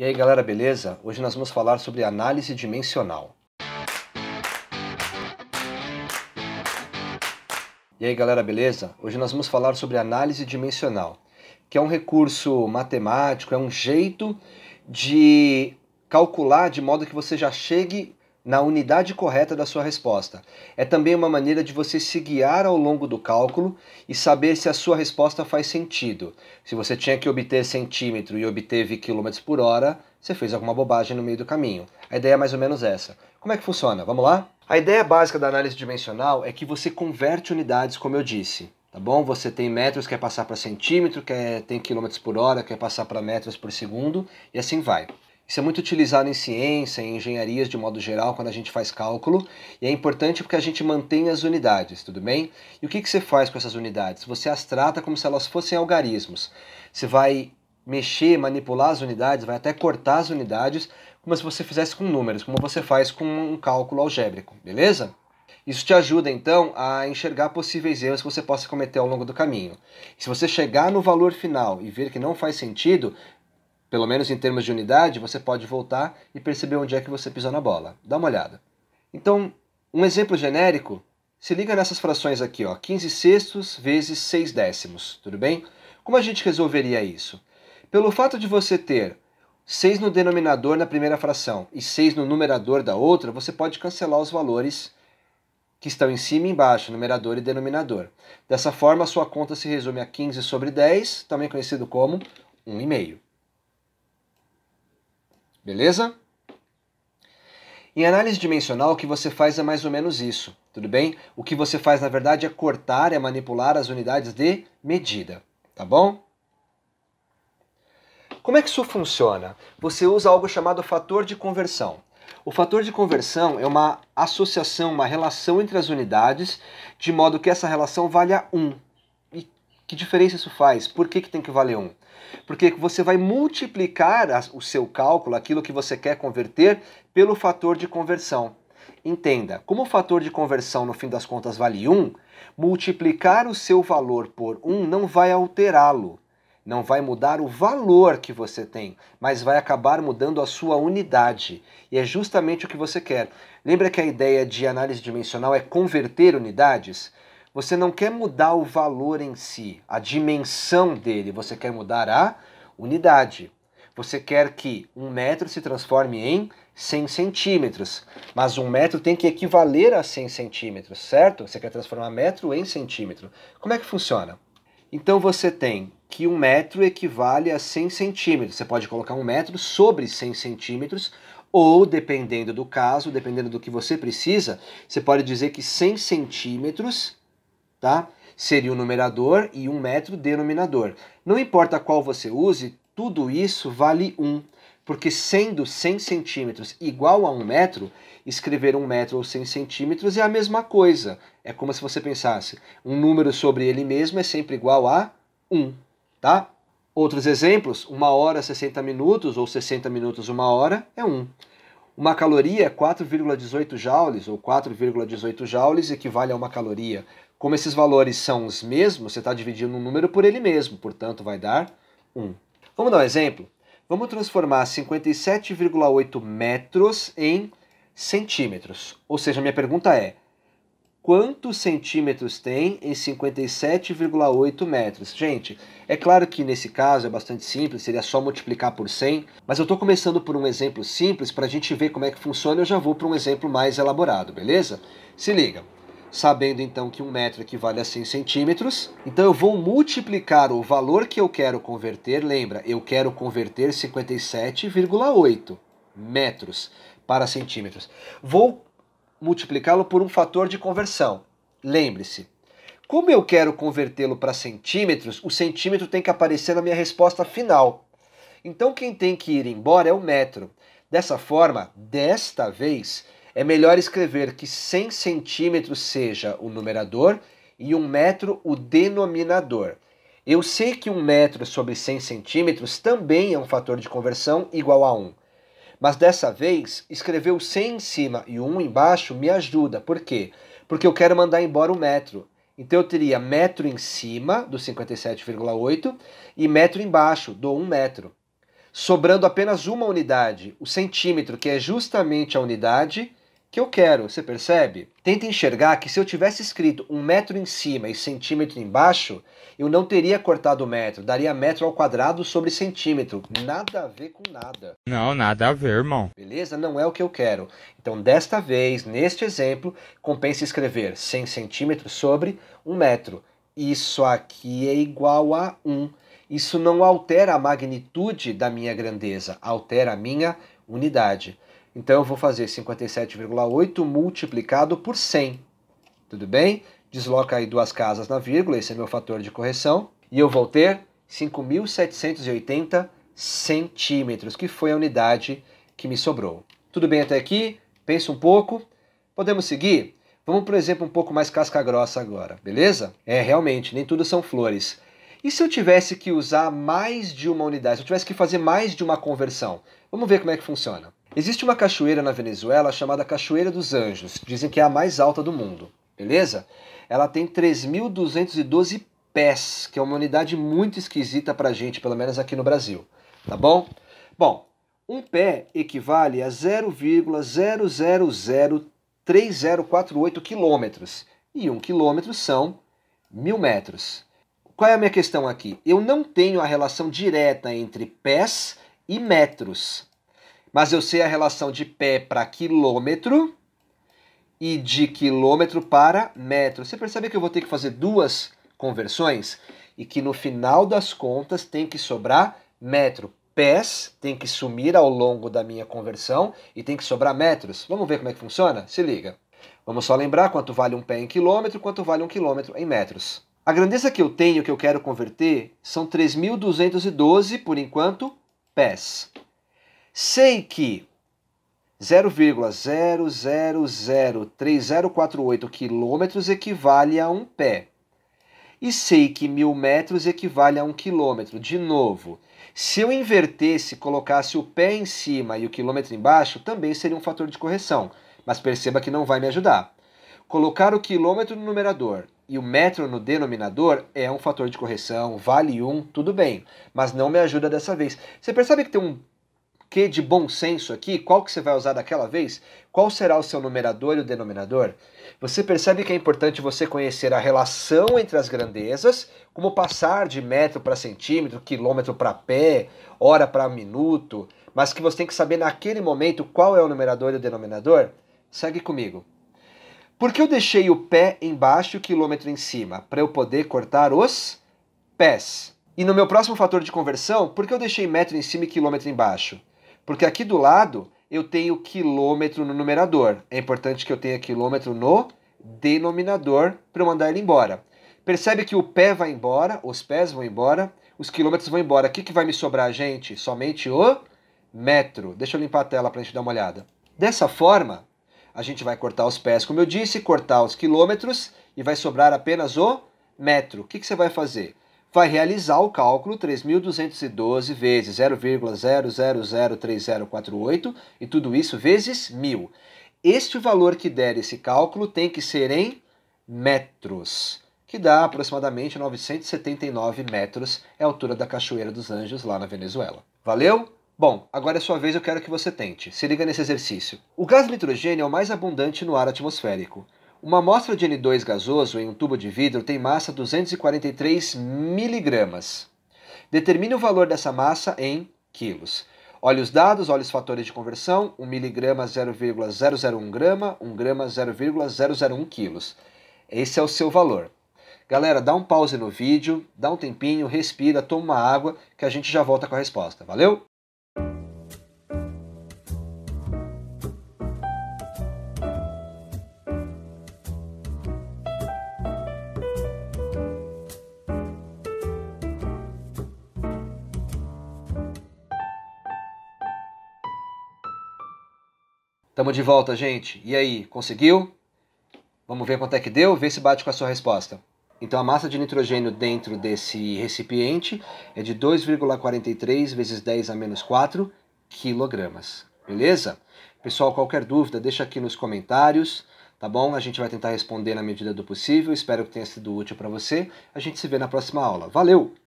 E aí galera, beleza? Hoje nós vamos falar sobre análise dimensional. E aí galera, beleza? Hoje nós vamos falar sobre análise dimensional, que é um recurso matemático, é um jeito de calcular de modo que você já chegue na unidade correta da sua resposta. É também uma maneira de você se guiar ao longo do cálculo e saber se a sua resposta faz sentido. Se você tinha que obter centímetro e obteve quilômetros por hora, você fez alguma bobagem no meio do caminho. A ideia é mais ou menos essa. Como é que funciona? Vamos lá? A ideia básica da análise dimensional é que você converte unidades, como eu disse. Tá bom? Você tem metros, quer passar para centímetro, tem quilômetros por hora, quer passar para metros por segundo, e assim vai. Isso é muito utilizado em ciência, em engenharias de modo geral, quando a gente faz cálculo, e é importante porque a gente mantém as unidades, tudo bem? E o que você faz com essas unidades? Você as trata como se elas fossem algarismos. Você vai mexer, manipular as unidades, vai até cortar as unidades, como se você fizesse com números, como você faz com um cálculo algébrico, beleza? Isso te ajuda, então, a enxergar possíveis erros que você possa cometer ao longo do caminho. E se você chegar no valor final e ver que não faz sentido, pelo menos em termos de unidade, você pode voltar e perceber onde é que você pisou na bola. Dá uma olhada. Então, um exemplo genérico, se liga nessas frações aqui, ó, 15 sextos vezes 6 décimos, tudo bem? Como a gente resolveria isso? Pelo fato de você ter 6 no denominador na primeira fração e 6 no numerador da outra, você pode cancelar os valores que estão em cima e embaixo, numerador e denominador. Dessa forma, a sua conta se resume a 15 sobre 10, também conhecido como 1,5. Beleza? Em análise dimensional, o que você faz é mais ou menos isso, tudo bem? O que você faz, na verdade, é cortar, é manipular as unidades de medida, tá bom? Como é que isso funciona? Você usa algo chamado fator de conversão. O fator de conversão é uma associação, uma relação entre as unidades, de modo que essa relação valha 1. E que diferença isso faz? Por que tem que valer 1? Porque você vai multiplicar o seu cálculo, aquilo que você quer converter, pelo fator de conversão. Entenda, como o fator de conversão no fim das contas vale 1, multiplicar o seu valor por 1 não vai alterá-lo. Não vai mudar o valor que você tem, mas vai acabar mudando a sua unidade. E é justamente o que você quer. Lembra que a ideia de análise dimensional é converter unidades? Você não quer mudar o valor em si, a dimensão dele, você quer mudar a unidade. Você quer que 1 metro se transforme em 100 centímetros, mas 1 metro tem que equivaler a 100 centímetros, certo? Você quer transformar metro em centímetro. Como é que funciona? Então você tem que 1 metro equivale a 100 centímetros. Você pode colocar 1 metro sobre 100 centímetros, ou, dependendo do caso, dependendo do que você precisa, você pode dizer que 100 centímetros, tá, seria o numerador e 1 metro denominador. Não importa qual você use, tudo isso vale 1. Porque sendo 100 centímetros igual a 1 metro, escrever 1 metro ou 100 centímetros é a mesma coisa. É como se você pensasse, um número sobre ele mesmo é sempre igual a 1, tá? Outros exemplos, 1 hora 60 minutos ou 60 minutos 1 hora é 1. Uma caloria é 4,18 joules ou 4,18 joules equivale a 1 caloria. Como esses valores são os mesmos, você está dividindo um número por ele mesmo, portanto vai dar 1. Vamos dar um exemplo? Vamos transformar 57,8 metros em centímetros. Ou seja, minha pergunta é, quantos centímetros tem em 57,8 metros? Gente, é claro que nesse caso é bastante simples, seria só multiplicar por 100, mas eu estou começando por um exemplo simples para a gente ver como é que funciona e eu já vou para um exemplo mais elaborado, beleza? Se liga. Sabendo então que 1 metro equivale a 100 centímetros, então eu vou multiplicar o valor que eu quero converter, lembra, eu quero converter 57,8 metros para centímetros. Vou multiplicá-lo por um fator de conversão. Lembre-se, como eu quero convertê-lo para centímetros, o centímetro tem que aparecer na minha resposta final. Então quem tem que ir embora é o metro. Dessa forma, desta vez, é melhor escrever que 100 centímetros seja o numerador e 1 metro o denominador. Eu sei que 1 metro sobre 100 centímetros também é um fator de conversão igual a 1. Mas dessa vez, escrever o 100 em cima e o 1 embaixo me ajuda. Por quê? Porque eu quero mandar embora o metro. Então eu teria metro em cima do 57,8 e metro embaixo do 1 metro. sobrando apenas uma unidade, o centímetro, que é justamente a unidade que eu quero, você percebe? Tenta enxergar que se eu tivesse escrito 1 metro em cima e centímetro embaixo, eu não teria cortado o metro, daria metro ao quadrado sobre centímetro. Nada a ver com nada. Não, nada a ver, irmão. Beleza? Não é o que eu quero. Então, desta vez, neste exemplo, compensa escrever 100 centímetros sobre 1 metro. Isso aqui é igual a 1. Isso não altera a magnitude da minha grandeza, altera a minha unidade. Então eu vou fazer 57,8 multiplicado por 100. Tudo bem? Desloca aí duas casas na vírgula, esse é meu fator de correção. E eu vou ter 5.780 centímetros, que foi a unidade que me sobrou. Tudo bem até aqui? Pensa um pouco. Podemos seguir? Vamos para um exemplo um pouco mais casca-grossa agora, beleza? Realmente, nem tudo são flores. E se eu tivesse que usar mais de uma unidade, se eu tivesse que fazer mais de uma conversão? Vamos ver como é que funciona. Existe uma cachoeira na Venezuela chamada Cachoeira dos Anjos. Dizem que é a mais alta do mundo, beleza? Ela tem 3.212 pés, que é uma unidade muito esquisita pra gente, pelo menos aqui no Brasil, tá bom? Bom, um pé equivale a 0,0003048 quilômetros. E 1 quilômetro são 1.000 metros. Qual é a minha questão aqui? Eu não tenho a relação direta entre pés e metros. Mas eu sei a relação de pé para quilômetro e de quilômetro para metro. Você percebe que eu vou ter que fazer duas conversões? E que no final das contas tem que sobrar metro. Pés tem que sumir ao longo da minha conversão e tem que sobrar metros. Vamos ver como é que funciona? Se liga. Vamos só lembrar quanto vale um pé em quilômetro, quanto vale um quilômetro em metros. A grandeza que eu tenho, que eu quero converter, são 3.212, por enquanto, pés. Sei que 0,0003048 quilômetros equivale a um pé. E sei que 1.000 metros equivale a 1 quilômetro. De novo, se eu invertesse, colocasse o pé em cima e o quilômetro embaixo, também seria um fator de correção. Mas perceba que não vai me ajudar. Colocar o quilômetro no numerador e o metro no denominador é um fator de correção, vale 1, tudo bem. Mas não me ajuda dessa vez. Você percebe que tem um quê de bom senso aqui? Qual que você vai usar daquela vez? Qual será o seu numerador e o denominador? Você percebe que é importante você conhecer a relação entre as grandezas, como passar de metro para centímetro, quilômetro para pé, hora para minuto, mas que você tem que saber naquele momento qual é o numerador e o denominador? Segue comigo. Por que eu deixei o pé embaixo e o quilômetro em cima? Para eu poder cortar os pés. E no meu próximo fator de conversão, por que eu deixei metro em cima e quilômetro embaixo? Porque aqui do lado eu tenho quilômetro no numerador. É importante que eu tenha quilômetro no denominador para eu mandar ele embora. Percebe que o pé vai embora, os pés vão embora, os quilômetros vão embora. O que vai me sobrar, gente? Somente o metro. Deixa eu limpar a tela para a gente dar uma olhada. Dessa forma, a gente vai cortar os pés, como eu disse, cortar os quilômetros e vai sobrar apenas o metro. O que você vai fazer? Vai realizar o cálculo 3.212 vezes 0,0003048 e tudo isso vezes 1.000. Este valor que der esse cálculo tem que ser em metros, que dá aproximadamente 979 metros, é a altura da Cachoeira dos Anjos lá na Venezuela. Valeu? Bom, agora é sua vez, eu quero que você tente. Se liga nesse exercício. O gás nitrogênio é o mais abundante no ar atmosférico. Uma amostra de N2 gasoso em um tubo de vidro tem massa 243 miligramas. Determine o valor dessa massa em quilos. Olhe os dados, olhe os fatores de conversão. 1 miligrama 0,001 grama, 1 grama 0,001 quilos. Esse é o seu valor. Galera, dá um pause no vídeo, dá um tempinho, respira, toma uma água, que a gente já volta com a resposta. Valeu? Tamo de volta, gente. E aí, conseguiu? Vamos ver quanto é que deu? Vê se bate com a sua resposta. Então a massa de nitrogênio dentro desse recipiente é de 2,43 vezes 10 a menos 4 quilogramas. Beleza? Pessoal, qualquer dúvida, deixa aqui nos comentários, tá bom? A gente vai tentar responder na medida do possível. Espero que tenha sido útil para você. A gente se vê na próxima aula. Valeu!